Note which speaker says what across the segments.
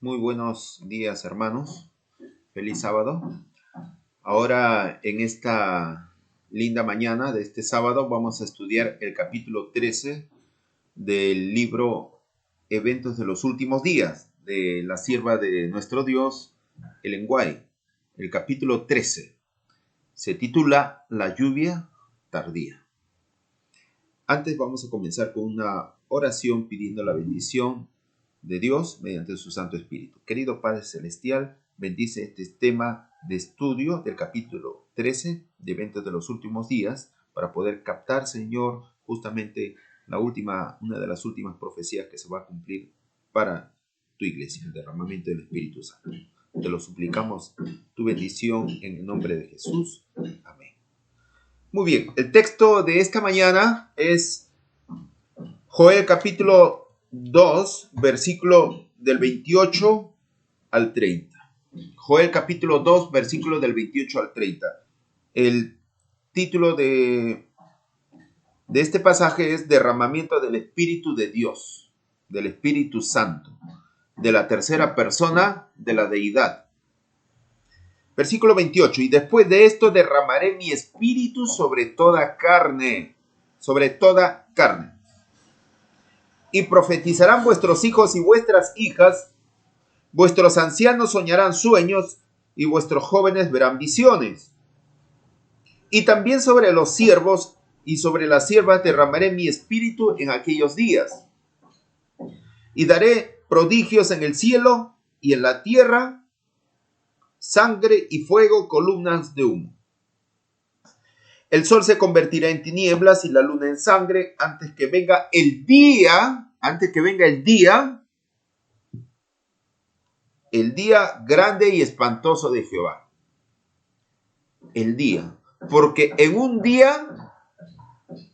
Speaker 1: Muy buenos días, hermanos. Feliz sábado. Ahora, en esta linda mañana de este sábado, vamos a estudiar el capítulo 13 del libro Eventos de los Últimos Días, de la sierva de nuestro Dios, Ellen White. El capítulo 13 se titula La lluvia tardía. Antes vamos a comenzar con una oración pidiendo la bendición de Dios mediante su Santo Espíritu. Querido Padre Celestial, bendice este tema de estudio del capítulo 13 de Eventos de los Últimos Días para poder captar, Señor, justamente una de las últimas profecías que se va a cumplir para tu iglesia, el derramamiento del Espíritu Santo. Te lo suplicamos, tu bendición en el nombre de Jesús. Amén. Muy bien, el texto de esta mañana es Joel capítulo 2, versículo del 28 al 30. Joel capítulo 2, versículo del 28 al 30. El título de este pasaje es Derramamiento del Espíritu de Dios, del Espíritu Santo, de la tercera persona de la deidad. Versículo 28. Y después de esto derramaré mi espíritu sobre toda carne, y profetizarán vuestros hijos y vuestras hijas, vuestros ancianos soñarán sueños, y vuestros jóvenes verán visiones. Y también sobre los siervos y sobre las siervas derramaré mi espíritu en aquellos días. Y daré prodigios en el cielo y en la tierra, sangre y fuego, columnas de humo. El sol se convertirá en tinieblas y la luna en sangre antes que venga el día grande y espantoso de Jehová. El día, porque en un día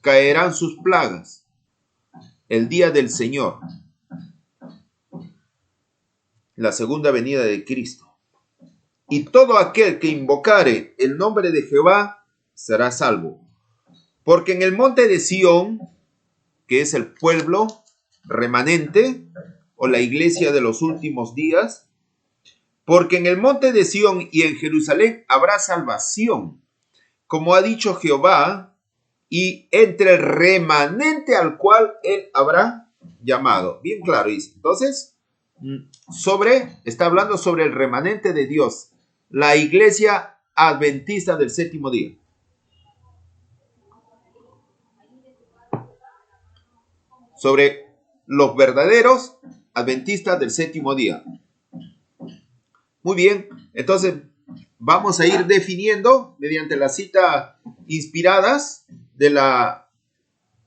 Speaker 1: caerán sus plagas, el día del Señor, la segunda venida de Cristo. Y todo aquel que invocare el nombre de Jehová será salvo. Porque en el monte de Sión, que es el pueblo remanente o la iglesia de los últimos días, porque en el monte de Sión y en Jerusalén habrá salvación, como ha dicho Jehová, y entre el remanente al cual él habrá llamado. Bien claro dice. Entonces, está hablando sobre el remanente de Dios, la iglesia adventista del séptimo día. Sobre los verdaderos adventistas del séptimo día. Muy bien, entonces vamos a ir definiendo mediante las citas inspiradas de la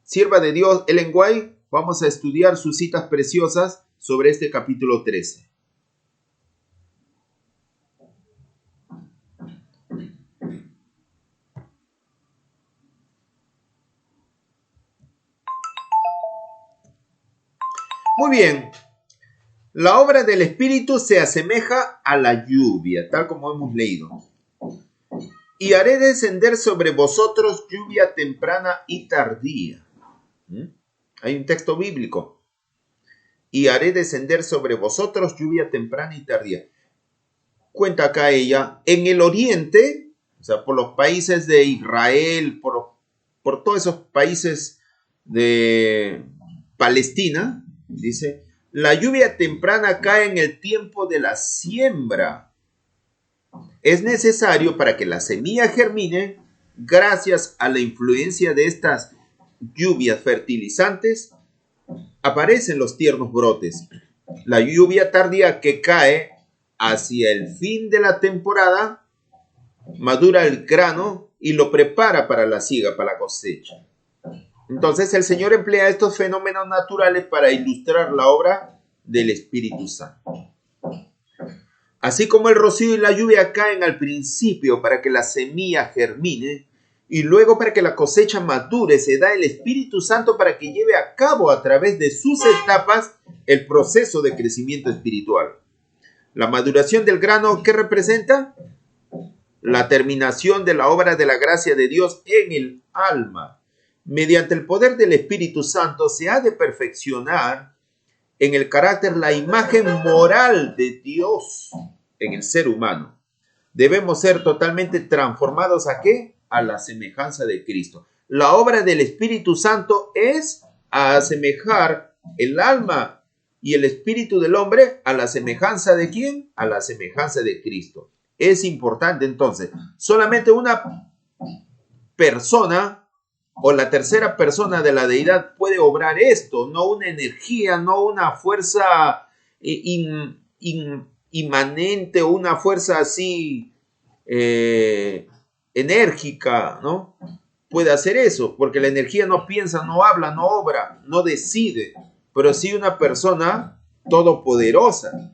Speaker 1: sierva de Dios, Ellen White. Vamos a estudiar sus citas preciosas sobre este capítulo 13. Muy bien. La obra del Espíritu se asemeja a la lluvia, tal como hemos leído. Y haré descender sobre vosotros lluvia temprana y tardía. Hay un texto bíblico. Y haré descender sobre vosotros lluvia temprana y tardía. Cuenta acá ella, en el oriente, o sea, por los países de Israel, por todos esos países de Palestina, dice, la lluvia temprana cae en el tiempo de la siembra. Es necesario para que la semilla germine, gracias a la influencia de estas lluvias fertilizantes, aparecen los tiernos brotes. La lluvia tardía que cae hacia el fin de la temporada madura el grano y lo prepara para la siega, para la cosecha. Entonces el Señor emplea estos fenómenos naturales para ilustrar la obra del Espíritu Santo. Así como el rocío y la lluvia caen al principio para que la semilla germine y luego para que la cosecha madure, se da el Espíritu Santo para que lleve a cabo a través de sus etapas el proceso de crecimiento espiritual. La maduración del grano, ¿qué representa? La terminación de la obra de la gracia de Dios en el alma. Mediante el poder del Espíritu Santo se ha de perfeccionar en el carácter, la imagen moral de Dios en el ser humano. Debemos ser totalmente transformados ¿a qué? A la semejanza de Cristo. La obra del Espíritu Santo es a asemejar el alma y el espíritu del hombre a la semejanza de ¿quién? A la semejanza de Cristo. Es importante entonces, solamente una persona o la tercera persona de la deidad puede obrar esto, no una energía, no una fuerza inmanente o una fuerza así enérgica, ¿no? Puede hacer eso, porque la energía no piensa, no habla, no obra, no decide, pero sí una persona todopoderosa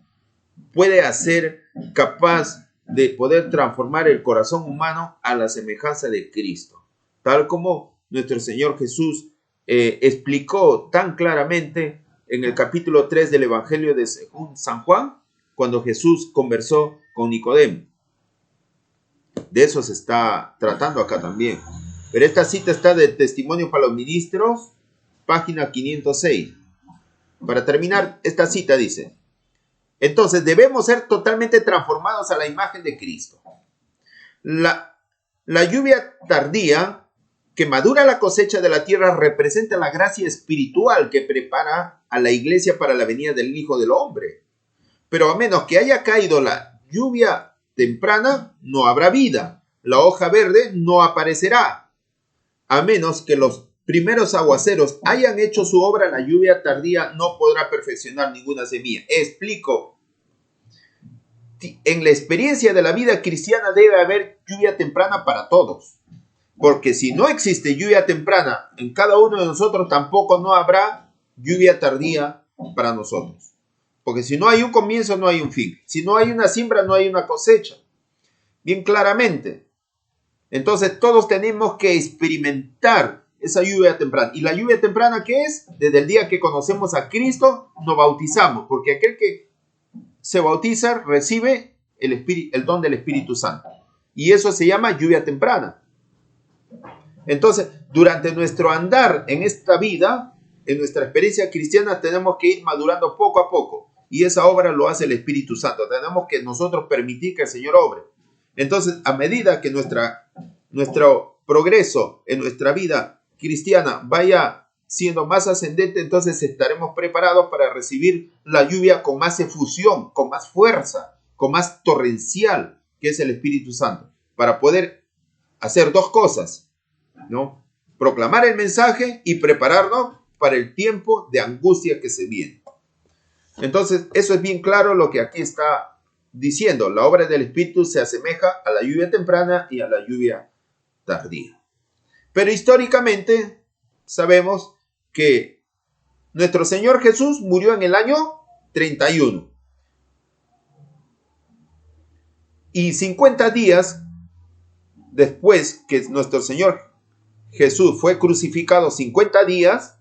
Speaker 1: puede hacer capaz de poder transformar el corazón humano a la semejanza de Cristo, tal como nuestro Señor Jesús explicó tan claramente en el capítulo 3 del Evangelio de San Juan, cuando Jesús conversó con Nicodemo. De eso se está tratando acá también. Pero esta cita está de Testimonio para los Ministros, página 506. Para terminar, esta cita dice: entonces debemos ser totalmente transformados a la imagen de Cristo. La lluvia tardía que madura la cosecha de la tierra representa la gracia espiritual que prepara a la iglesia para la venida del Hijo del Hombre. Pero a menos que haya caído la lluvia temprana, no habrá vida. La hoja verde no aparecerá. A menos que los primeros aguaceros hayan hecho su obra, la lluvia tardía no podrá perfeccionar ninguna semilla. Explico. En la experiencia de la vida cristiana debe haber lluvia temprana para todos. Porque si no existe lluvia temprana en cada uno de nosotros, tampoco no habrá lluvia tardía para nosotros. Porque si no hay un comienzo, no hay un fin. Si no hay una siembra, no hay una cosecha. Bien claramente. Entonces todos tenemos que experimentar esa lluvia temprana. ¿Y la lluvia temprana qué es? Desde el día que conocemos a Cristo, nos bautizamos. Porque aquel que se bautiza recibe el don del Espíritu Santo. Y eso se llama lluvia temprana. Entonces, durante nuestro andar en esta vida, en nuestra experiencia cristiana, tenemos que ir madurando poco a poco. Y esa obra lo hace el Espíritu Santo. Tenemos que nosotros permitir que el Señor obre. Entonces, a medida que nuestro progreso en nuestra vida cristiana vaya siendo más ascendente, entonces estaremos preparados para recibir la lluvia con más efusión, con más fuerza, con más torrencial, que es el Espíritu Santo, para poder hacer dos cosas, ¿no? Proclamar el mensaje y prepararnos para el tiempo de angustia que se viene. Entonces, eso es bien claro lo que aquí está diciendo. La obra del Espíritu se asemeja a la lluvia temprana y a la lluvia tardía. Pero históricamente sabemos que nuestro Señor Jesús murió en el año 31. Y 50 días después que nuestro Señor Jesús fue crucificado, 50 días,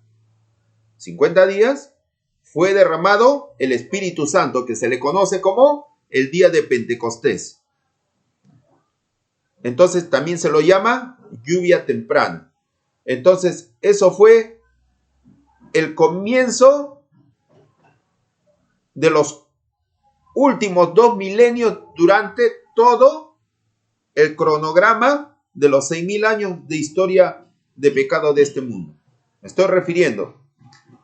Speaker 1: fue derramado el Espíritu Santo, que se le conoce como el día de Pentecostés. Entonces también se lo llama lluvia temprana. Entonces eso fue el comienzo de los últimos 2 milenios durante todo el cronograma de los 6.000 años de historia de pecado de este mundo. Me estoy refiriendo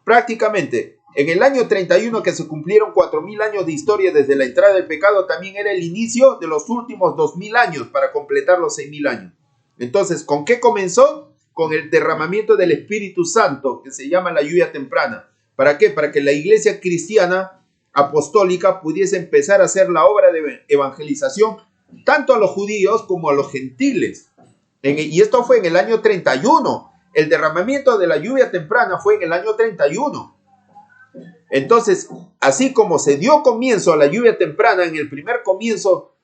Speaker 1: prácticamente en el año 31, que se cumplieron 4.000 años de historia desde la entrada del pecado, también era el inicio de los últimos 2.000 años para completar los 6.000 años. Entonces, ¿con qué comenzó? Con el derramamiento del Espíritu Santo, que se llama la lluvia temprana. ¿Para qué? Para que la iglesia cristiana apostólica pudiese empezar a hacer la obra de evangelización tanto a los judíos como a los gentiles. Y esto fue en el año 31. El derramamiento de la lluvia temprana fue en el año 31. Entonces, así como se dio comienzo a la lluvia temprana en el primer comienzo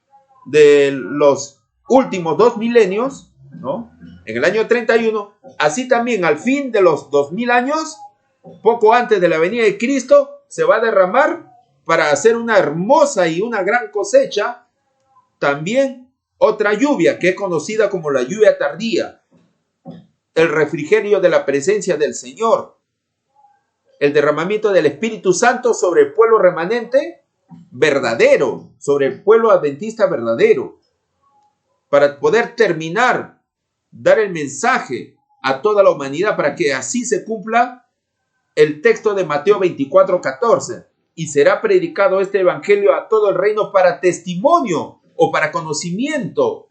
Speaker 1: de los últimos 2 milenios, ¿no? En el año 31, así también al fin de los 2.000 años, poco antes de la venida de Cristo, se va a derramar para hacer una hermosa y una gran cosecha, también otra lluvia que es conocida como la lluvia tardía, el refrigerio de la presencia del Señor. el derramamiento del Espíritu Santo sobre el pueblo remanente verdadero, sobre el pueblo adventista verdadero, para poder terminar, dar el mensaje a toda la humanidad, para que así se cumpla el texto de Mateo 24:14. Y será predicado este evangelio a todo el reino para testimonio o para conocimiento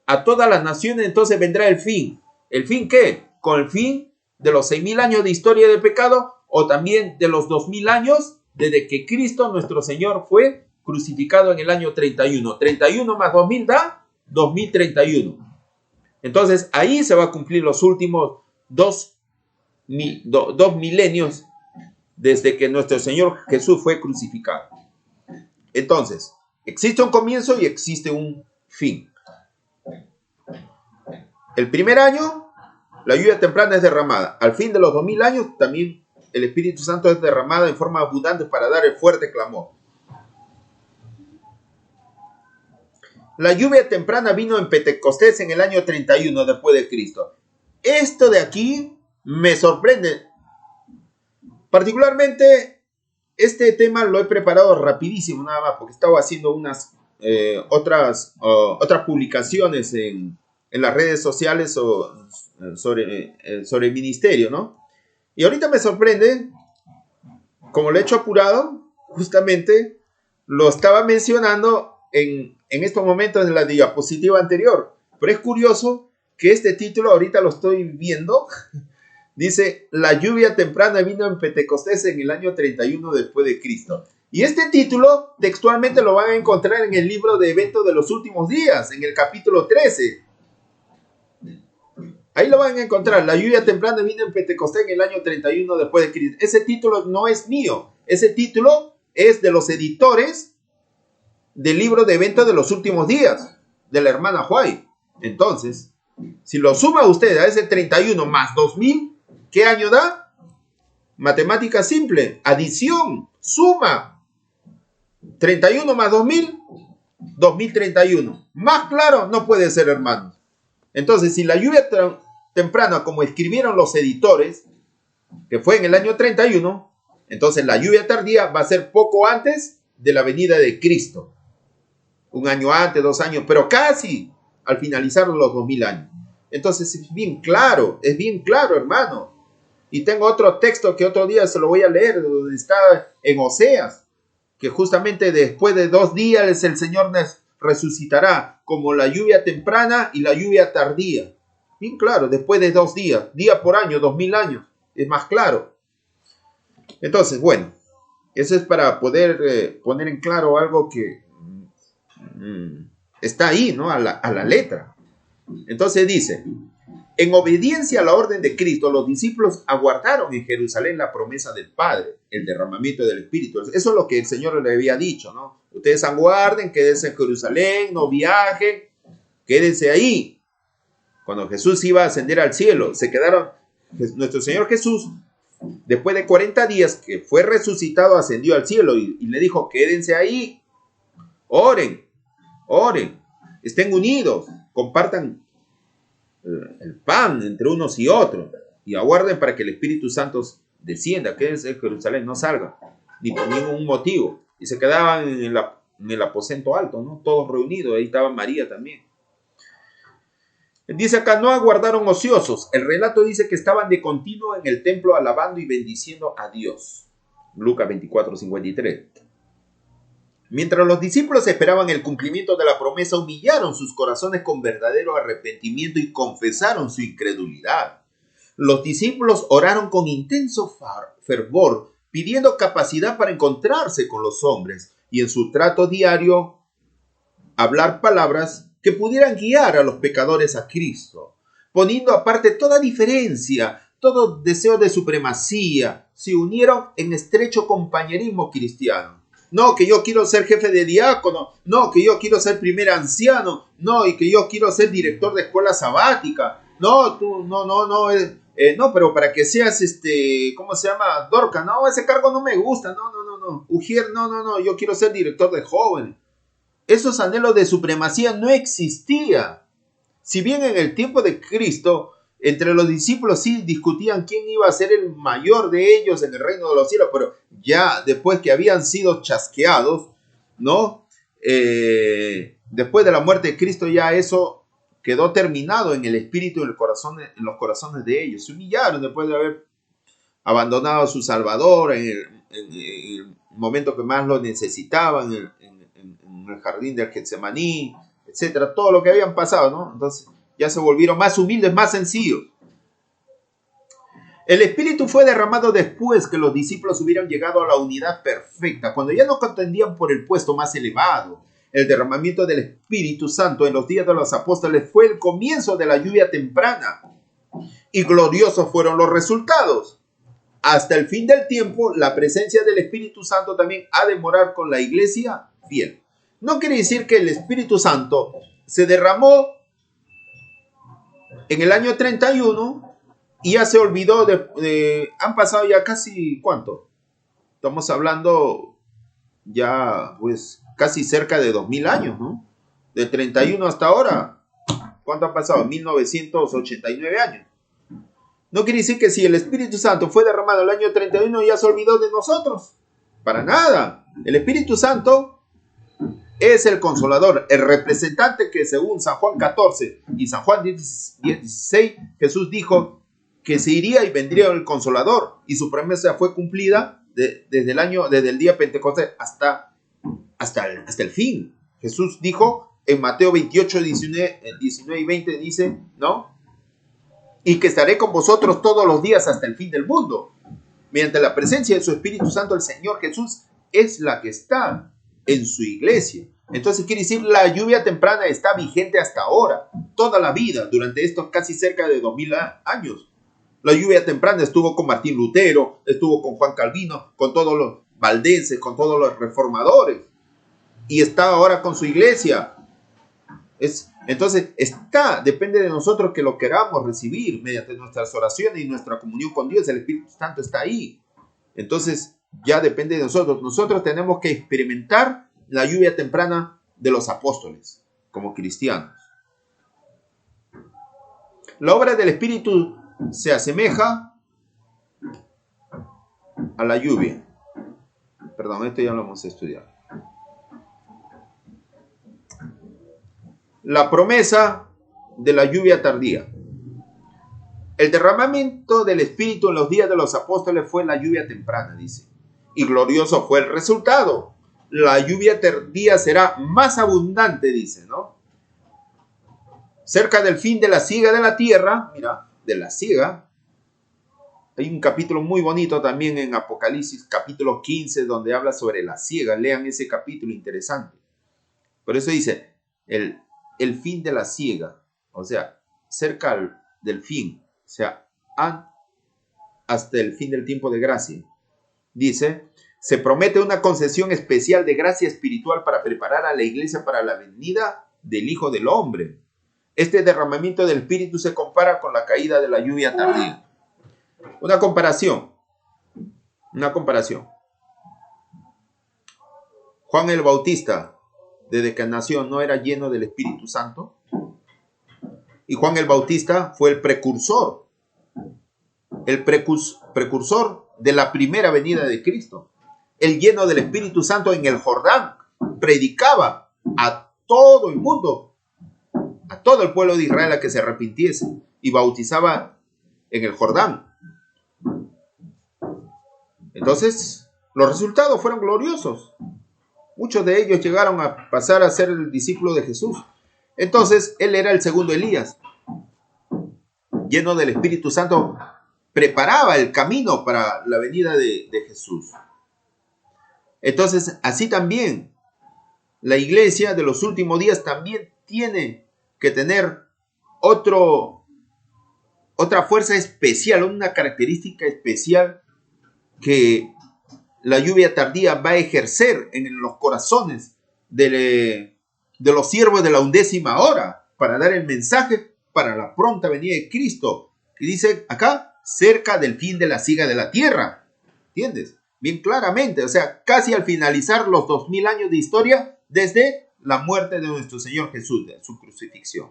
Speaker 1: a todas las naciones. Entonces vendrá el fin. ¿El fin qué? Con el fin de los 6.000 años de historia del pecado, o también de los 2.000 años desde que Cristo nuestro Señor fue crucificado en el año 31. 31 más 2.000 da 2031. Entonces ahí se va a cumplir los últimos dos milenios desde que nuestro Señor Jesús fue crucificado. Entonces, existe un comienzo y existe un fin. El primer año, la lluvia temprana es derramada. Al fin de los 2.000 años, también el Espíritu Santo es derramado en forma abundante para dar el fuerte clamor. La lluvia temprana vino en Pentecostés en el año 31 después de Cristo. Esto de aquí me sorprende. Particularmente, este tema lo he preparado rapidísimo, nada más, porque estaba haciendo unas otras publicaciones en las redes sociales sobre el ministerio, ¿no? Y ahorita me sorprende, como lo he hecho apurado, justamente lo estaba mencionando en estos momentos en la diapositiva anterior. Pero es curioso que este título, ahorita lo estoy viendo, dice, la lluvia temprana vino en Pentecostés en el año 31 después de Cristo. Y este título textualmente lo van a encontrar en el libro de Eventos de los Últimos Días, en el capítulo 13. Ahí lo van a encontrar. La lluvia temprana vino en Pentecostés en el año 31 después de Cristo. Ese título no es mío. Ese título es de los editores del libro de Eventos de los Últimos Días, de la hermana White. Entonces, si lo suma usted a ese 31 más 2000, ¿qué año da? Matemática simple, adición, suma. 31 más 2000, 2031. Más claro no puede ser, hermanos. Entonces, si la lluvia temprana, como escribieron los editores, que fue en el año 31, entonces la lluvia tardía va a ser poco antes de la venida de Cristo. Un año antes, 2 años, pero casi al finalizar los 2000 años. Entonces es bien claro, hermano. Y tengo otro texto que otro día se lo voy a leer, donde está en Oseas, que justamente después de 2 días el Señor resucitará, como la lluvia temprana y la lluvia tardía. Bien claro, después de 2 días, día por año, 2000 años, es más claro. Entonces, bueno, eso es para poder poner en claro algo que está ahí, ¿no? A la letra. Entonces dice, en obediencia a la orden de Cristo, los discípulos aguardaron en Jerusalén la promesa del Padre, el derramamiento del Espíritu. Eso es lo que el Señor le había dicho, ¿no? Ustedes aguarden, quédense en Jerusalén, no viajen, quédense ahí. Cuando Jesús iba a ascender al cielo, se quedaron, nuestro Señor Jesús, después de 40 días que fue resucitado, ascendió al cielo y le dijo, quédense ahí, oren, estén unidos, compartan el pan entre unos y otros y aguarden para que el Espíritu Santo descienda, quédense en Jerusalén, no salgan, ni por ningún motivo. Y se quedaban en el aposento alto, ¿no? Todos reunidos, ahí estaba María también. Dice acá, no aguardaron ociosos. El relato dice que estaban de continuo en el templo alabando y bendiciendo a Dios. Lucas 24:53. Mientras los discípulos esperaban el cumplimiento de la promesa, humillaron sus corazones con verdadero arrepentimiento y confesaron su incredulidad. Los discípulos oraron con intenso fervor, pidiendo capacidad para encontrarse con los hombres y en su trato diario hablar palabras que pudieran guiar a los pecadores a Cristo, poniendo aparte toda diferencia, todo deseo de supremacía. Se unieron en estrecho compañerismo cristiano. No, que yo quiero ser jefe de diácono. No, que yo quiero ser primer anciano. No, y que yo quiero ser director de escuela sabática. No, tú, no, no, pero para que seas, ¿cómo se llama? Dorca. No, ese cargo no me gusta. No. Ujier, no, yo quiero ser director de jóvenes. Esos anhelos de supremacía no existían. Si bien en el tiempo de Cristo Entre los discípulos sí discutían quién iba a ser el mayor de ellos en el reino de los cielos, pero ya después que habían sido chasqueados, ¿no? Después de la muerte de Cristo, ya eso quedó terminado en el espíritu y en los corazones de ellos. Se humillaron después de haber abandonado a su Salvador en el momento que más lo necesitaban, en el jardín del Getsemaní, etcétera, todo lo que habían pasado, ¿no? Entonces ya se volvieron más humildes, más sencillos. El Espíritu fue derramado después que los discípulos hubieran llegado a la unidad perfecta, cuando ya no contendían por el puesto más elevado. El derramamiento del Espíritu Santo en los días de los apóstoles fue el comienzo de la lluvia temprana, y gloriosos fueron los resultados. Hasta el fin del tiempo, la presencia del Espíritu Santo también ha de morar con la iglesia fiel. No quiere decir que el Espíritu Santo se derramó en el año 31 y ya se olvidó han pasado ya casi, ¿cuánto? Estamos hablando ya, pues, casi cerca de 2000 años, ¿no? De 31 hasta ahora, ¿cuánto ha pasado? 1989 años. No quiere decir que si el Espíritu Santo fue derramado el año 31 ya se olvidó de nosotros. Para nada. El Espíritu Santo es el consolador, el representante que según San Juan 14 y San Juan 16, Jesús dijo que se iría y vendría el consolador, y su promesa fue cumplida desde el día Pentecostés hasta el fin. Jesús dijo en Mateo 28, 19 y 20, dice, ¿no? Y que estaré con vosotros todos los días hasta el fin del mundo. Mediante la presencia de su Espíritu Santo, el Señor Jesús es la que está en su iglesia. Entonces quiere decir, la lluvia temprana está vigente hasta ahora, toda la vida, durante estos casi cerca de 2000 años. La lluvia temprana estuvo con Martín Lutero, estuvo con Juan Calvino, con todos los valdenses, con todos los reformadores, y está ahora con su iglesia. Entonces depende de nosotros que lo queramos recibir mediante nuestras oraciones y nuestra comunión con Dios. El Espíritu Santo está ahí. Entonces ya depende de nosotros. Nosotros tenemos que experimentar la lluvia temprana de los apóstoles como cristianos. La obra del Espíritu se asemeja a la lluvia. Perdón, esto ya lo hemos estudiado. La promesa de la lluvia tardía. El derramamiento del Espíritu en los días de los apóstoles fue la lluvia temprana, dice. Y glorioso fue el resultado. La lluvia tardía será más abundante, dice, ¿no? Cerca del fin de la siega de la tierra, mira, de la siega. Hay un capítulo muy bonito también en Apocalipsis, capítulo 15, donde habla sobre la siega. Lean ese capítulo, interesante. Por eso dice, el fin de la siega, o sea, cerca del fin, o sea, hasta el fin del tiempo de gracia. Dice, se promete una concesión especial de gracia espiritual para preparar a la iglesia para la venida del Hijo del Hombre. Este derramamiento del Espíritu se compara con la caída de la lluvia tardía. Una comparación. Juan el Bautista, desde que nació, no era lleno del Espíritu Santo. Y Juan el Bautista fue el precursor de la primera venida de Cristo. El lleno del Espíritu Santo en el Jordán predicaba a todo el mundo, a todo el pueblo de Israel a que se arrepintiese, y bautizaba en el Jordán. Entonces, los resultados fueron gloriosos. Muchos de ellos llegaron a pasar a ser el discípulo de Jesús. Entonces, él era el segundo Elías. Lleno del Espíritu Santo, preparaba el camino para la venida de Jesús. Entonces, así también, la iglesia de los últimos días también tiene que tener otra fuerza especial, una característica especial que la lluvia tardía va a ejercer en los corazones de los siervos de la 11ª hora para dar el mensaje para la pronta venida de Cristo, que dice acá, cerca del fin de la siega de la tierra. ¿Entiendes? Bien claramente, o sea, casi al finalizar los 2000 años de historia desde la muerte de nuestro Señor Jesús, de su crucifixión.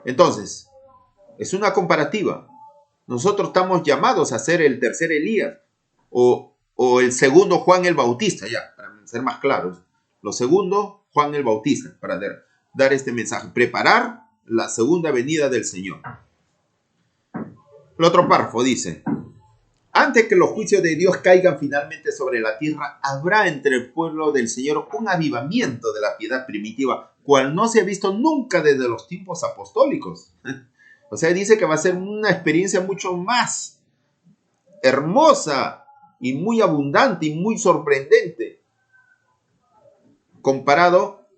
Speaker 1: Entonces, Es una comparativa. Nosotros estamos llamados a ser el tercer Elías o el segundo Juan el Bautista, ya, para ser más claros. Lo segundo, Juan el Bautista, para dar este mensaje. Preparar la segunda venida del Señor. El otro párrafo dice: antes que los juicios de Dios caigan finalmente sobre la tierra, habrá entre el pueblo del Señor un avivamiento de la piedad primitiva, cual no se ha visto nunca desde los tiempos apostólicos. O sea, dice que va a ser una experiencia mucho más hermosa y muy abundante y muy sorprendente comparado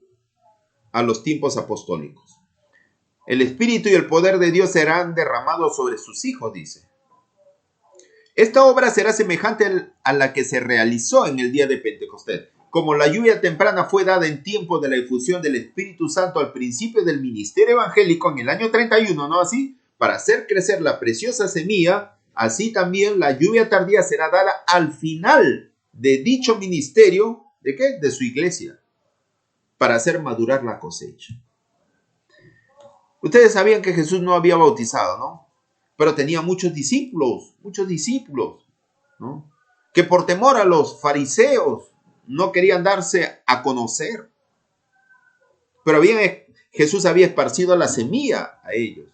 Speaker 1: a los tiempos apostólicos. El Espíritu y el poder de Dios serán derramados sobre sus hijos, dice. Esta obra será semejante a la que se realizó en el día de Pentecostés. Como la lluvia temprana fue dada en tiempo de la efusión del Espíritu Santo al principio del ministerio evangélico en el año 31, ¿no así? Para hacer crecer la preciosa semilla, así también la lluvia tardía será dada al final de dicho ministerio, ¿de qué? De su iglesia, para hacer madurar la cosecha. Ustedes sabían que Jesús no había bautizado, ¿no? Pero tenía muchos discípulos, ¿no? Que por temor a los fariseos no querían darse a conocer. Pero bien, Jesús había esparcido la semilla a ellos.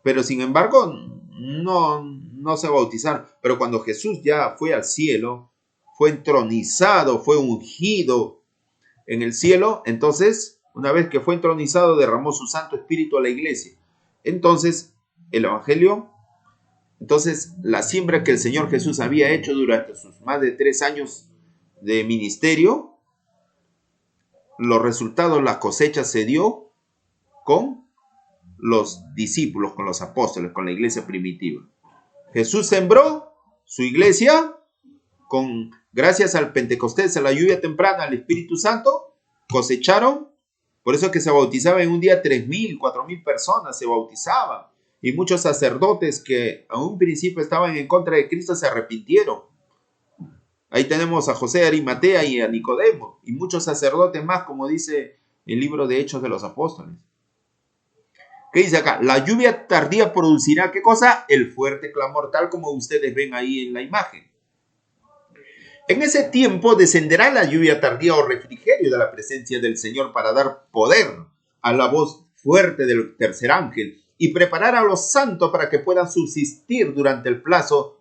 Speaker 1: Pero sin embargo, no se bautizaron. Pero cuando Jesús ya fue al cielo, fue entronizado, fue ungido en el cielo, entonces, una vez que fue entronizado, derramó su Santo Espíritu a la iglesia. Entonces, el Evangelio, la siembra que el Señor Jesús había hecho durante sus más de 3 años de ministerio, los resultados, la cosecha se dio con los discípulos, con los apóstoles, con la iglesia primitiva. Jesús sembró su iglesia gracias al Pentecostés, a la lluvia temprana, al Espíritu Santo, cosecharon. Por eso que se bautizaba en un día 3,000, 4,000 personas se bautizaban. Y muchos sacerdotes que a un principio estaban en contra de Cristo se arrepintieron. Ahí tenemos a José de Arimatea y a Nicodemo. Y muchos sacerdotes más, como dice el libro de Hechos de los Apóstoles. ¿Qué dice acá? La lluvia tardía producirá, ¿qué cosa? El fuerte clamor, tal como ustedes ven ahí en la imagen. En ese tiempo descenderá la lluvia tardía o refrigerio de la presencia del Señor para dar poder a la voz fuerte del tercer ángel y preparar a los santos para que puedan subsistir durante el plazo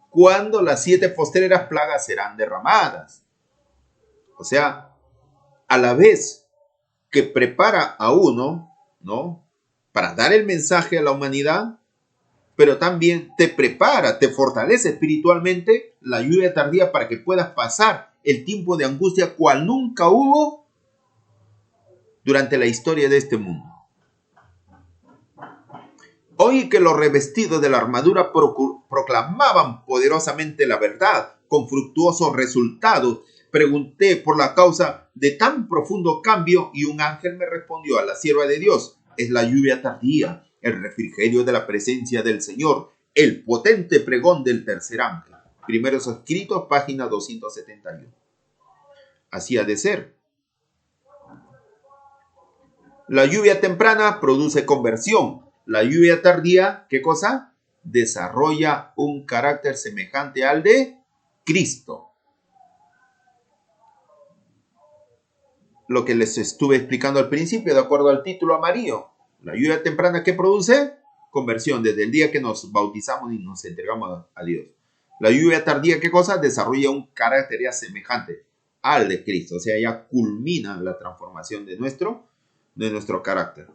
Speaker 1: cuando las 7 postreras plagas serán derramadas. O sea, a la vez que prepara a uno, ¿no?, para dar el mensaje a la humanidad, pero también te prepara, te fortalece espiritualmente la lluvia tardía para que puedas pasar el tiempo de angustia cual nunca hubo durante la historia de este mundo. Hoy que los revestidos de la armadura proclamaban poderosamente la verdad con fructuosos resultados, pregunté por la causa de tan profundo cambio y un ángel me respondió: a la sierva de Dios es la lluvia tardía, el refrigerio de la presencia del Señor, el potente pregón del tercer ángel. Primeros Escritos, página 271. Así ha de ser. La lluvia temprana produce conversión. La lluvia tardía, ¿qué cosa? Desarrolla un carácter semejante al de Cristo. Lo que les estuve explicando al principio, de acuerdo al título amarillo. La lluvia temprana, ¿qué produce? Conversión, desde el día que nos bautizamos y nos entregamos a Dios. La lluvia tardía, ¿qué cosa? Desarrolla un carácter ya semejante al de Cristo. O sea, ya culmina la transformación de nuestro carácter.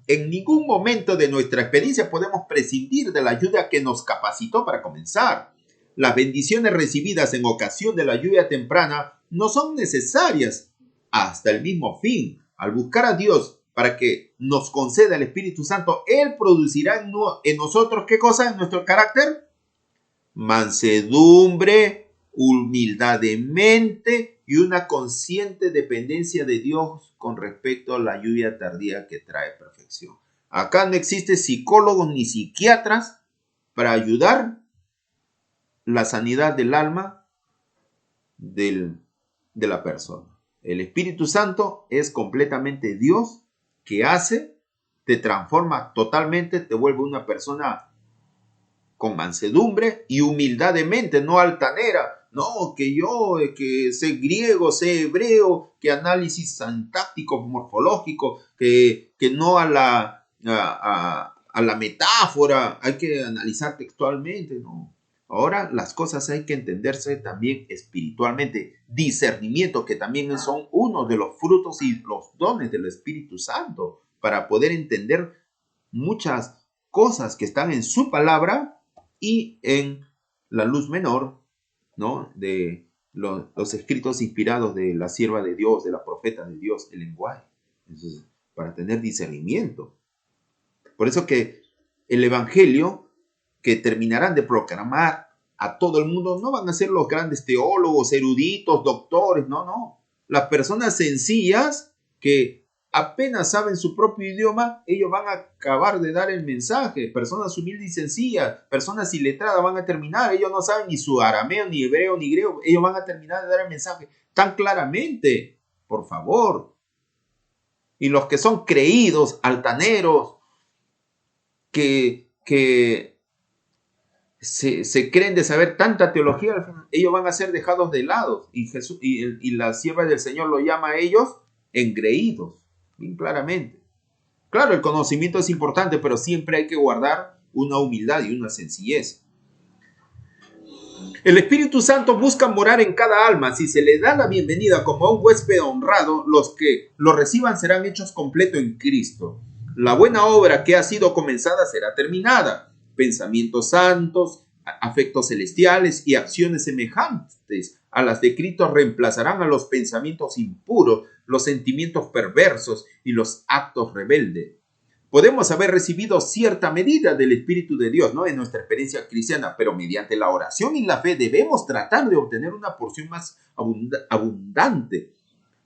Speaker 1: En ningún momento de nuestra experiencia podemos prescindir de la ayuda que nos capacitó para comenzar. Las bendiciones recibidas en ocasión de la lluvia temprana no son necesarias hasta el mismo fin. Al buscar a Dios para que nos conceda el Espíritu Santo, Él producirá en nosotros, ¿qué cosa? En nuestro carácter: mansedumbre, humildad de mente y una consciente dependencia de Dios con respecto a la lluvia tardía que trae perfección. Acá no existe psicólogos ni psiquiatras para ayudar la sanidad del alma de la persona. El Espíritu Santo es completamente Dios que hace, te transforma totalmente, te vuelve una persona con mansedumbre y humildad de mente, no altanera. No, que yo, que sé griego, sé hebreo, que análisis sintáctico, morfológico, que no a la metáfora, hay que analizar textualmente, no. Ahora las cosas hay que entenderse también espiritualmente. Discernimiento, que también son uno de los frutos y los dones del Espíritu Santo, para poder entender muchas cosas que están en su palabra y en la luz menor, ¿no? De los escritos inspirados de la sierva de Dios, de la profeta de Dios, el lenguaje. Entonces, para tener discernimiento. Por eso que el evangelio que terminarán de proclamar a todo el mundo no van a ser los grandes teólogos, eruditos, doctores, no, no. Las personas sencillas que apenas saben su propio idioma, ellos van a acabar de dar el mensaje. Personas humildes y sencillas, personas iletradas van a terminar. Ellos no saben ni su arameo, ni hebreo, ni griego. Ellos van a terminar de dar el mensaje tan claramente. Por favor. Y los que son creídos, altaneros, que se creen de saber tanta teología, al final, ellos van a ser dejados de lado. Y, Jesús, y la sierva del Señor lo llama a ellos engreídos. Bien claramente. Claro, el conocimiento es importante, pero siempre hay que guardar una humildad y una sencillez. El Espíritu Santo busca morar en cada alma. Si se le da la bienvenida como a un huésped honrado, los que lo reciban serán hechos completos en Cristo. La buena obra que ha sido comenzada será terminada. Pensamientos santos, afectos celestiales y acciones semejantes a las de Cristo reemplazarán a los pensamientos impuros, los sentimientos perversos y los actos rebeldes. Podemos haber recibido cierta medida del Espíritu de Dios, ¿no? En nuestra experiencia cristiana, pero mediante la oración y la fe debemos tratar de obtener una porción más abundante,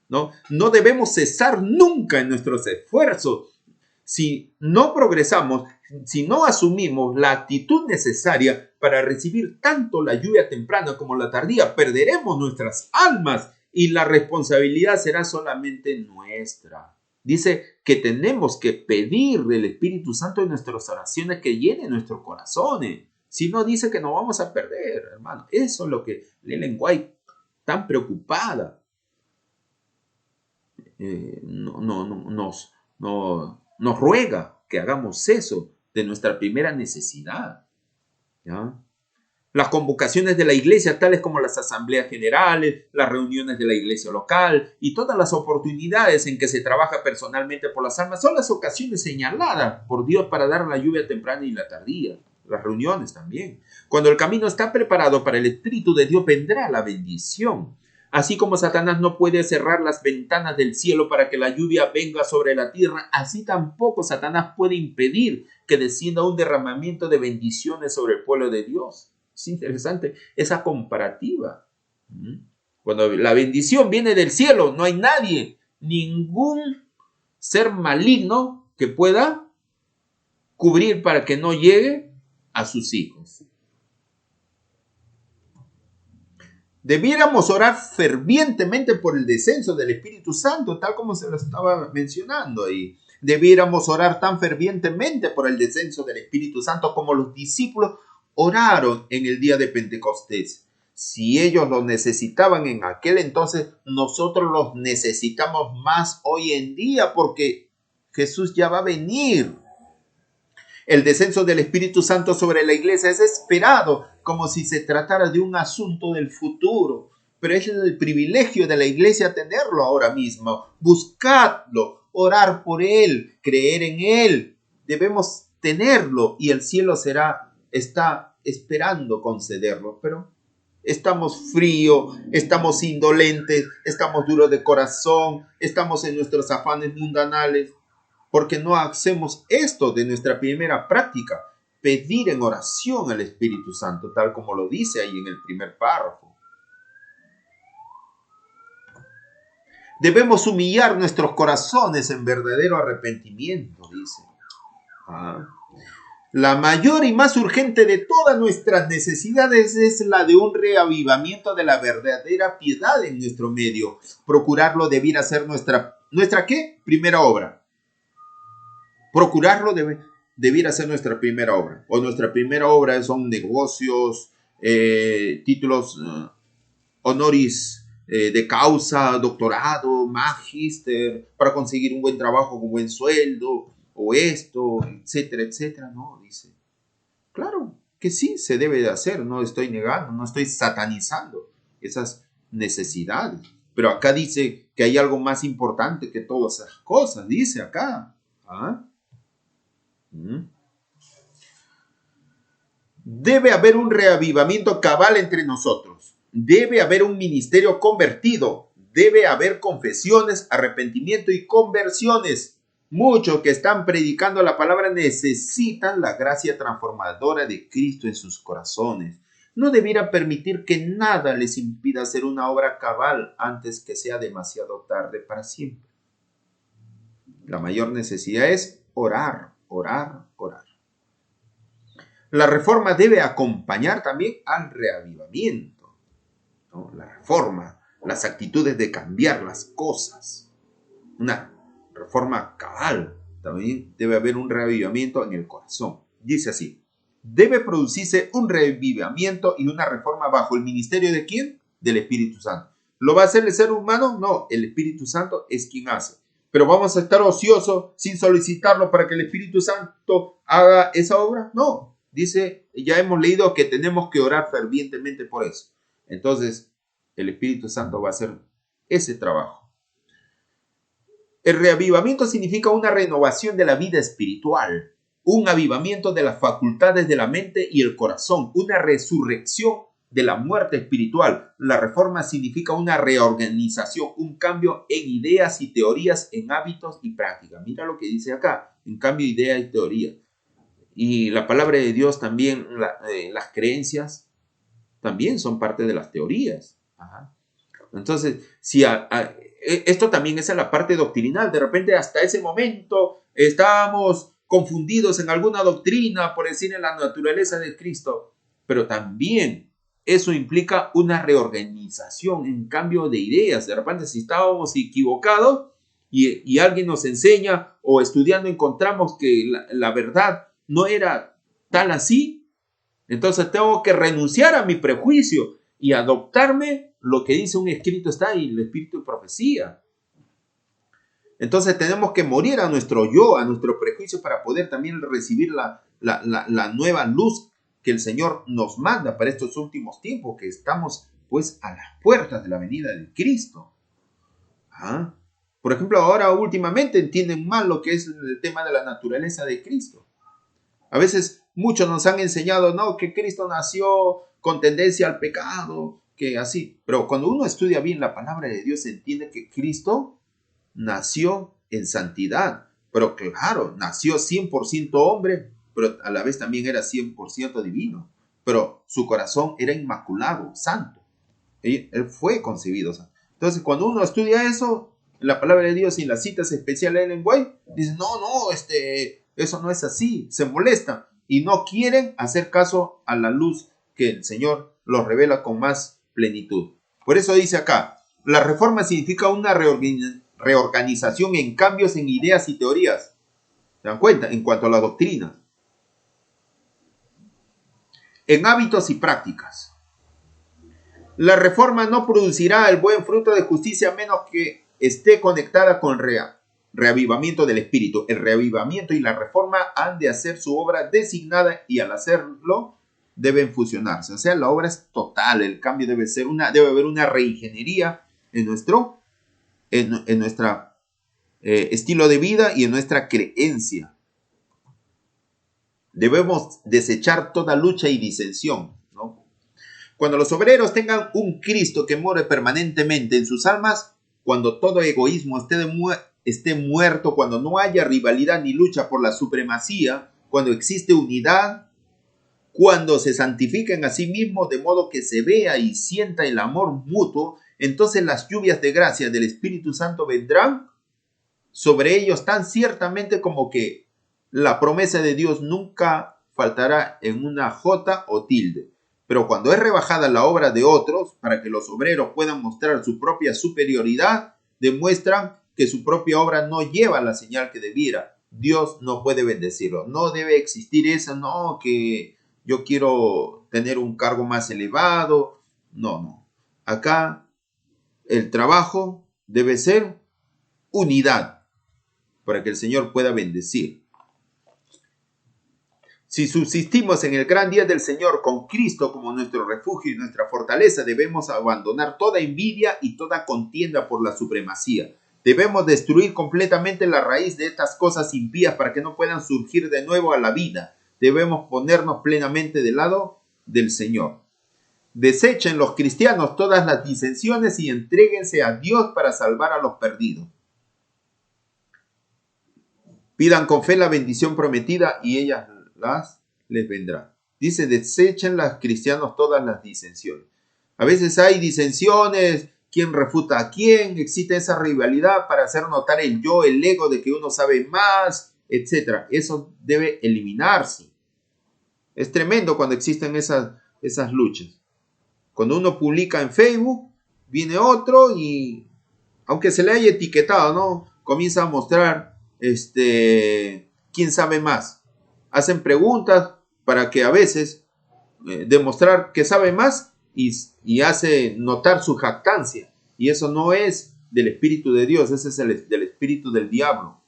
Speaker 1: ¿no? No debemos cesar nunca en nuestros esfuerzos. Si no progresamos, si no asumimos la actitud necesaria para recibir tanto la lluvia temprana como la tardía, perderemos nuestras almas y la responsabilidad será solamente nuestra. Dice que tenemos que pedir del Espíritu Santo en nuestras oraciones que llene nuestros corazones. Si no, dice que nos vamos a perder, hermano. Eso es lo que Ellen White tan preocupada nos ruega que hagamos eso de nuestra primera necesidad. ¿Ya? Las convocaciones de la iglesia, tales como las asambleas generales, las reuniones de la iglesia local y todas las oportunidades en que se trabaja personalmente por las almas, son las ocasiones señaladas por Dios para dar la lluvia temprana y la tardía. Las reuniones también. Cuando el camino está preparado para el Espíritu de Dios, vendrá la bendición. Así como Satanás no puede cerrar las ventanas del cielo para que la lluvia venga sobre la tierra, así tampoco Satanás puede impedir que descienda un derramamiento de bendiciones sobre el pueblo de Dios. Es interesante esa comparativa. Cuando la bendición viene del cielo, no hay nadie, ningún ser maligno que pueda cubrir para que no llegue a sus hijos. Debiéramos orar fervientemente por el descenso del Espíritu Santo, tal como se lo estaba mencionando ahí. Debiéramos orar tan fervientemente por el descenso del Espíritu Santo como los discípulos oraron en el día de Pentecostés. Si ellos lo necesitaban en aquel entonces, nosotros los necesitamos más hoy en día porque Jesús ya va a venir. El descenso del Espíritu Santo sobre la iglesia es esperado como si se tratara de un asunto del futuro. Pero es el privilegio de la iglesia tenerlo ahora mismo. Buscadlo, orar por él, creer en él. Debemos tenerlo y el cielo está esperando concederlo. Pero estamos fríos, estamos indolentes, estamos duros de corazón, estamos en nuestros afanes mundanales. Porque no hacemos esto de nuestra primera práctica, pedir en oración al Espíritu Santo, tal como lo dice ahí en el primer párrafo. Debemos humillar nuestros corazones en verdadero arrepentimiento, dice. La mayor y más urgente de todas nuestras necesidades es la de un reavivamiento de la verdadera piedad en nuestro medio. Procurarlo debiera ser ¿nuestra qué? Primera obra. Procurarlo debiera ser nuestra primera obra. O nuestra primera obra son negocios, títulos honoris de causa, doctorado, magíster, para conseguir un buen trabajo con buen sueldo, o esto, etcétera, etcétera. No, dice. Claro que sí, se debe de hacer, no estoy negando, no estoy satanizando esas necesidades. Pero acá dice que hay algo más importante que todas esas cosas, dice acá. ¿Ah? Debe haber un reavivamiento cabal entre nosotros. Debe haber un ministerio convertido. Debe haber confesiones, arrepentimiento y conversiones. Muchos que están predicando la palabra necesitan la gracia transformadora de Cristo en sus corazones. No debiera permitir que nada les impida hacer una obra cabal antes que sea demasiado tarde para siempre. La mayor necesidad es orar, orar, orar. La reforma debe acompañar también al reavivamiento, ¿no? La reforma, las actitudes de cambiar las cosas. Una reforma cabal. También debe haber un reavivamiento en el corazón. Dice así: debe producirse un reavivamiento y una reforma bajo el ministerio ¿de quién? Del Espíritu Santo. ¿Lo va a hacer el ser humano? No, el Espíritu Santo es quien hace. Pero vamos a estar ociosos sin solicitarlo para que el Espíritu Santo haga esa obra. No. Dice, ya hemos leído que tenemos que orar fervientemente por eso. Entonces, el Espíritu Santo va a hacer ese trabajo. El reavivamiento significa una renovación de la vida espiritual, un avivamiento de las facultades de la mente y el corazón, una resurrección de la muerte espiritual. La reforma significa una reorganización, un cambio en ideas y teorías, en hábitos y prácticas. Mira lo que dice acá, en cambio de ideas y teorías. Y la palabra de Dios también, las creencias, también son parte de las teorías. Ajá. Entonces, si esto también es en la parte doctrinal. De repente, hasta ese momento, estábamos confundidos en alguna doctrina, por decir, en la naturaleza de Cristo. Pero también eso implica una reorganización, en cambio de ideas. De repente, si estábamos equivocados y alguien nos enseña o estudiando encontramos que la verdad no era tal así, entonces tengo que renunciar a mi prejuicio y adoptarme lo que dice un escrito está ahí, el espíritu de profecía. Entonces tenemos que morir a nuestro yo, a nuestro prejuicio para poder también recibir la nueva luz que el Señor nos manda para estos últimos tiempos, que estamos pues a las puertas de la venida de Cristo. ¿Ah? Por ejemplo, ahora últimamente entienden mal lo que es el tema de la naturaleza de Cristo. A veces muchos nos han enseñado, no, que Cristo nació con tendencia al pecado, que así. Pero cuando uno estudia bien la palabra de Dios, entiende que Cristo nació en santidad. Pero claro, nació 100% hombre, pero a la vez también era 100% divino. Pero su corazón era inmaculado, santo. Él fue concebido santo. Entonces, cuando uno estudia eso, la palabra de Dios y las citas especiales de Ellen White, dice, no, eso no es así, se molestan y no quieren hacer caso a la luz que el Señor los revela con más plenitud. Por eso dice acá, la reforma significa una reorganización en cambios en ideas y teorías. ¿Se dan cuenta? En cuanto a la doctrina. En hábitos y prácticas. La reforma no producirá el buen fruto de justicia a menos que esté conectada con reavivamiento del espíritu. El reavivamiento y la reforma han de hacer su obra designada y al hacerlo deben fusionarse. O sea, la obra es total. El cambio debe haber una reingeniería en nuestro estilo de vida y en nuestra creencia. Debemos desechar toda lucha y disensión, ¿no? Cuando los obreros tengan un Cristo que more permanentemente en sus almas, cuando todo egoísmo esté muerto, cuando no haya rivalidad ni lucha por la supremacía, cuando existe unidad, cuando se santifiquen a sí mismos de modo que se vea y sienta el amor mutuo, entonces las lluvias de gracia del Espíritu Santo vendrán sobre ellos tan ciertamente como que la promesa de Dios nunca faltará en una jota o tilde. Pero cuando es rebajada la obra de otros, para que los obreros puedan mostrar su propia superioridad, demuestran que su propia obra no lleva la señal que debiera. Dios no puede bendecirlo. No debe existir eso, no, que yo quiero tener un cargo más elevado. No, no. Acá el trabajo debe ser unidad para que el Señor pueda bendecir. Si subsistimos en el gran día del Señor con Cristo como nuestro refugio y nuestra fortaleza, debemos abandonar toda envidia y toda contienda por la supremacía. Debemos destruir completamente la raíz de estas cosas impías para que no puedan surgir de nuevo a la vida. Debemos ponernos plenamente del lado del Señor. Desechen los cristianos todas las disensiones y entréguense a Dios para salvar a los perdidos. Pidan con fe la bendición prometida y ella les vendrá. Dice, desechen los cristianos todas las disensiones. A veces hay disensiones, quién refuta a quién, existe esa rivalidad para hacer notar el yo, el ego de que uno sabe más, etc. Eso debe eliminarse. Es tremendo cuando existen esas luchas. Cuando uno publica en Facebook, viene otro y, aunque se le haya etiquetado, ¿no?, comienza a mostrar quién sabe más. Hacen preguntas para que a veces demostrar que sabe más y hace notar su jactancia. Y eso no es del Espíritu de Dios, ese es del espíritu del diablo.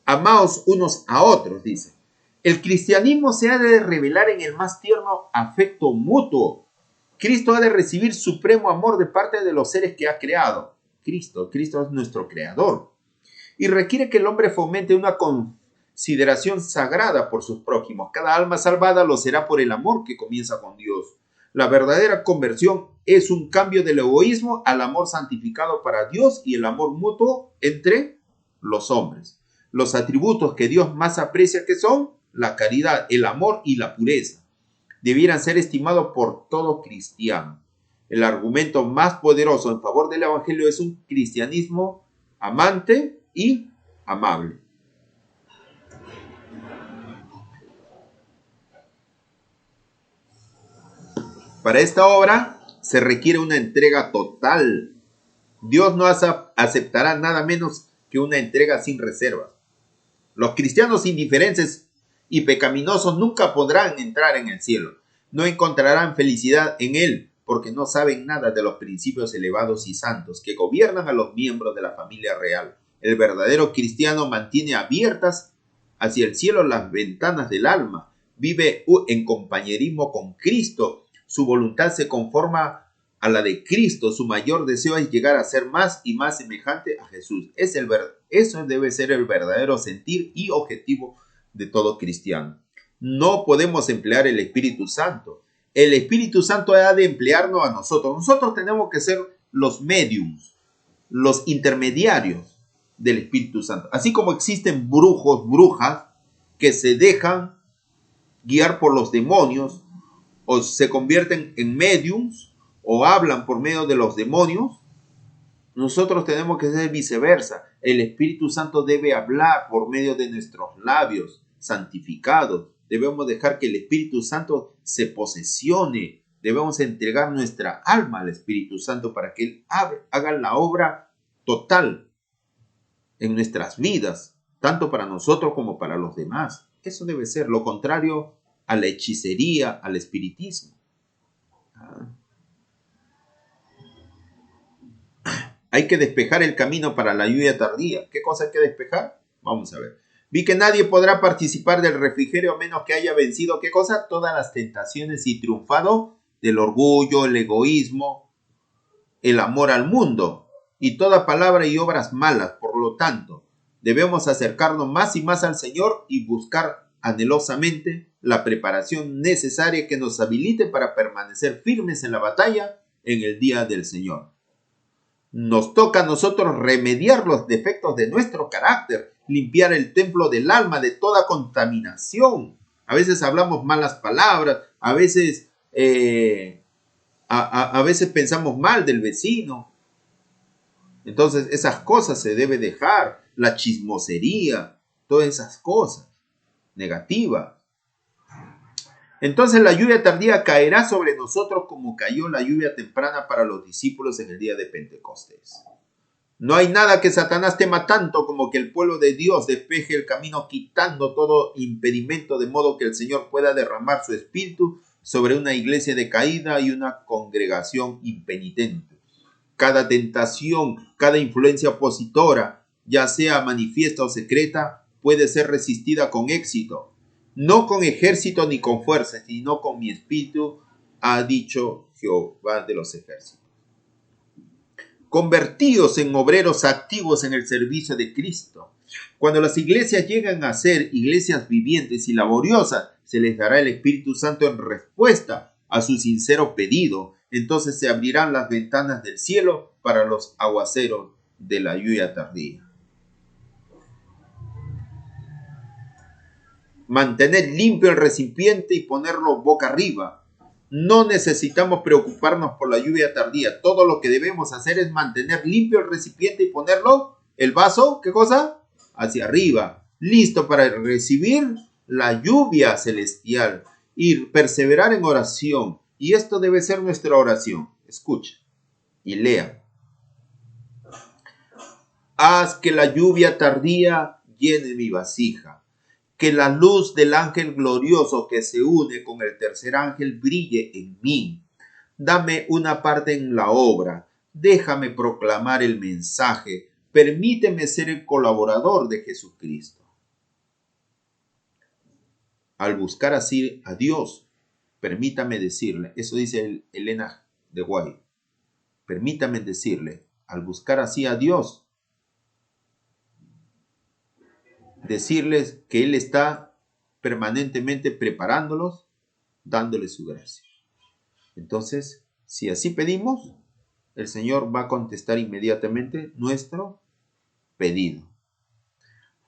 Speaker 1: Amaos unos a otros, dice. El cristianismo se ha de revelar en el más tierno afecto mutuo. Cristo ha de recibir supremo amor de parte de los seres que ha creado. Cristo es nuestro creador. Y requiere que el hombre fomente una consideración sagrada por sus prójimos. Cada alma salvada lo será por el amor que comienza con Dios. La verdadera conversión es un cambio del egoísmo al amor santificado para Dios y el amor mutuo entre los hombres. Los atributos que Dios más aprecia, que son la caridad, el amor y la pureza, debieran ser estimados por todo cristiano. El argumento más poderoso en favor del evangelio es un cristianismo amante y amable. Para esta obra se requiere una entrega total. Dios no aceptará nada menos que una entrega sin reservas. Los cristianos indiferentes y pecaminosos nunca podrán entrar en el cielo. No encontrarán felicidad en él, porque no saben nada de los principios elevados y santos que gobiernan a los miembros de la familia real. El verdadero cristiano mantiene abiertas hacia el cielo las ventanas del alma. Vive en compañerismo con Cristo. Su voluntad se conforma a la de Cristo. Su mayor deseo es llegar a ser más y más semejante a Jesús. Eso debe ser el verdadero sentir y objetivo de todo cristiano. No podemos emplear el Espíritu Santo. El Espíritu Santo ha de emplearnos a nosotros. Nosotros tenemos que ser los mediums, los intermediarios del Espíritu Santo. Así como existen brujos, brujas, que se dejan guiar por los demonios, o se convierten en mediums, o hablan por medio de los demonios, nosotros tenemos que ser viceversa. El Espíritu Santo debe hablar por medio de nuestros labios santificados. Debemos dejar que el Espíritu Santo se posesione. Debemos entregar nuestra alma al Espíritu Santo para que Él haga la obra total en nuestras vidas, tanto para nosotros como para los demás. Eso debe ser lo contrario a la hechicería, al espiritismo. Hay que despejar el camino para la lluvia tardía. ¿Qué cosa hay que despejar? Vamos a ver. Vi que nadie podrá participar del refrigerio a menos que haya vencido, ¿qué cosa? Todas las tentaciones y triunfado del orgullo, el egoísmo, el amor al mundo y toda palabra y obras malas. Por lo tanto, debemos acercarnos más y más al Señor y buscar anhelosamente la preparación necesaria que nos habilite para permanecer firmes en la batalla en el día del Señor. Nos toca a nosotros remediar los defectos de nuestro carácter, limpiar el templo del alma de toda contaminación. A veces hablamos malas palabras, a veces pensamos mal del vecino. Entonces esas cosas se debe dejar, la chismosería, todas esas cosas. negativa. Entonces la lluvia tardía caerá sobre nosotros como cayó la lluvia temprana para los discípulos en el día de Pentecostés. No hay nada que Satanás tema tanto como que el pueblo de Dios despeje el camino quitando todo impedimento de modo que el Señor pueda derramar su espíritu sobre una iglesia decaída y una congregación impenitente. Cada tentación, cada influencia opositora, ya sea manifiesta o secreta, puede ser resistida con éxito, no con ejército ni con fuerza, sino con mi espíritu, ha dicho Jehová de los ejércitos. Convertidos en obreros activos en el servicio de Cristo. Cuando las iglesias llegan a ser iglesias vivientes y laboriosas, se les dará el Espíritu Santo en respuesta a su sincero pedido. Entonces se abrirán las ventanas del cielo para los aguaceros de la lluvia tardía. Mantener limpio el recipiente y ponerlo boca arriba. No necesitamos preocuparnos por la lluvia tardía. Todo lo que debemos hacer es mantener limpio el recipiente y ponerlo, el vaso, ¿qué cosa? Hacia arriba, listo para recibir la lluvia celestial y perseverar en oración. Y esto debe ser nuestra oración. Escucha y lea. Haz que la lluvia tardía llene mi vasija. Que la luz del ángel glorioso que se une con el tercer ángel brille en mí. Dame una parte en la obra. Déjame proclamar el mensaje. Permíteme ser el colaborador de Jesucristo. Al buscar así a Dios, permítame decirle, eso dice Elena de White, permítame decirle, al buscar así a Dios, decirles que Él está permanentemente preparándolos, dándoles su gracia. Entonces, si así pedimos, el Señor va a contestar inmediatamente nuestro pedido.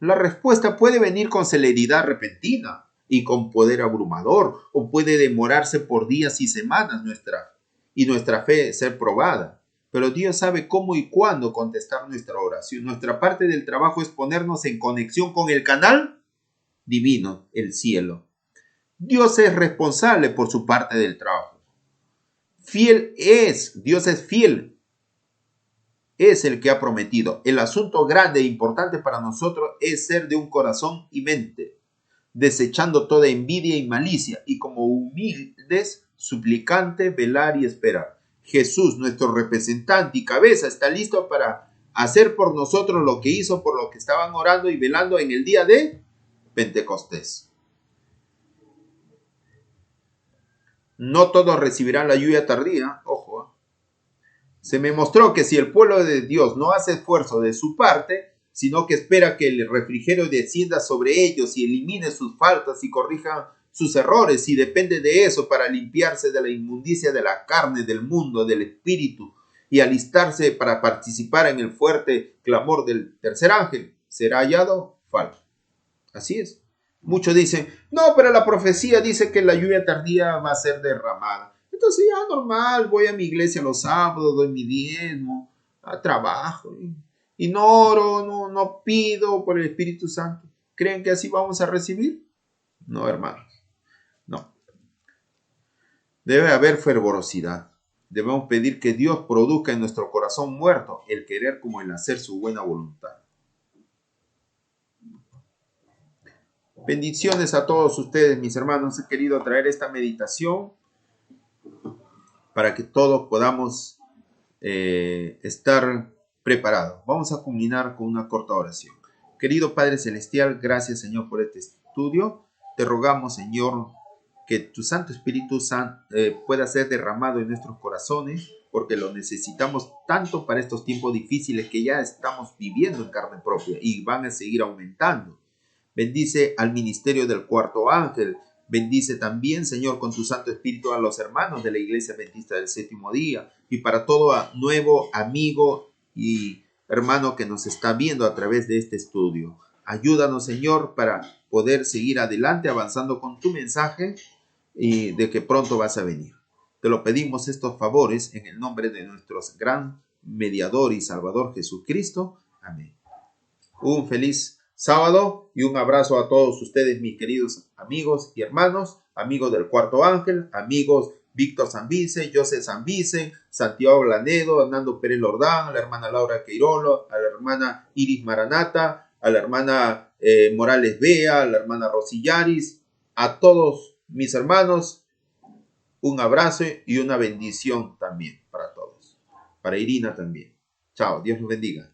Speaker 1: La respuesta puede venir con celeridad repentina y con poder abrumador, o puede demorarse por días y semanas nuestra fe ser probada. Pero Dios sabe cómo y cuándo contestar nuestra oración. Nuestra parte del trabajo es ponernos en conexión con el canal divino, el cielo. Dios es responsable por su parte del trabajo. Dios es fiel. Es el que ha prometido. El asunto grande e importante para nosotros es ser de un corazón y mente, desechando toda envidia y malicia, y como humildes, suplicantes, velar y esperar. Jesús, nuestro representante y cabeza, está listo para hacer por nosotros lo que hizo por lo que estaban orando y velando en el día de Pentecostés. No todos recibirán la lluvia tardía, ojo. Se me mostró que si el pueblo de Dios no hace esfuerzo de su parte, sino que espera que el refrigerio descienda sobre ellos y elimine sus faltas y corrija sus errores, y depende de eso para limpiarse de la inmundicia de la carne, del mundo, del espíritu, y alistarse para participar en el fuerte clamor del tercer ángel, será hallado falso. Así es. Muchos dicen, no, pero la profecía dice que la lluvia tardía va a ser derramada. Entonces ya normal, voy a mi iglesia los sábados, doy mi diezmo, trabajo y no oro, no pido por el Espíritu Santo. ¿Creen que así vamos a recibir? No, hermanos, no. Debe haber fervorosidad. Debemos pedir que Dios produzca en nuestro corazón muerto el querer como el hacer su buena voluntad. Bendiciones a todos ustedes, mis hermanos. He querido traer esta meditación para que todos podamos estar preparados. Vamos a culminar con una corta oración. Querido Padre Celestial, gracias, Señor, por este estudio. Te rogamos, Señor, que tu Santo Espíritu pueda ser derramado en nuestros corazones, porque lo necesitamos tanto para estos tiempos difíciles que ya estamos viviendo en carne propia y van a seguir aumentando. Bendice al ministerio del cuarto ángel. Bendice también, Señor, con tu Santo Espíritu a los hermanos de la Iglesia Adventista del Séptimo Día y para todo nuevo amigo y hermano que nos está viendo a través de este estudio. Ayúdanos, Señor, para poder seguir adelante avanzando con tu mensaje y de que pronto vas a venir. Te lo pedimos estos favores en el nombre de nuestro gran mediador y salvador Jesucristo. Amén. Un feliz sábado y un abrazo a todos ustedes, mis queridos amigos y hermanos, amigos del Cuarto Ángel, amigos Víctor Sanvice, José Sanvice, Santiago Lanedo, Hernando Pérez Lordán, a la hermana Laura Queirolo, a la hermana Iris Maranata, a la hermana Morales Bea, a la hermana Rosillaris, a todos mis hermanos, un abrazo y una bendición también para todos. Para Irina también. Chao, Dios los bendiga.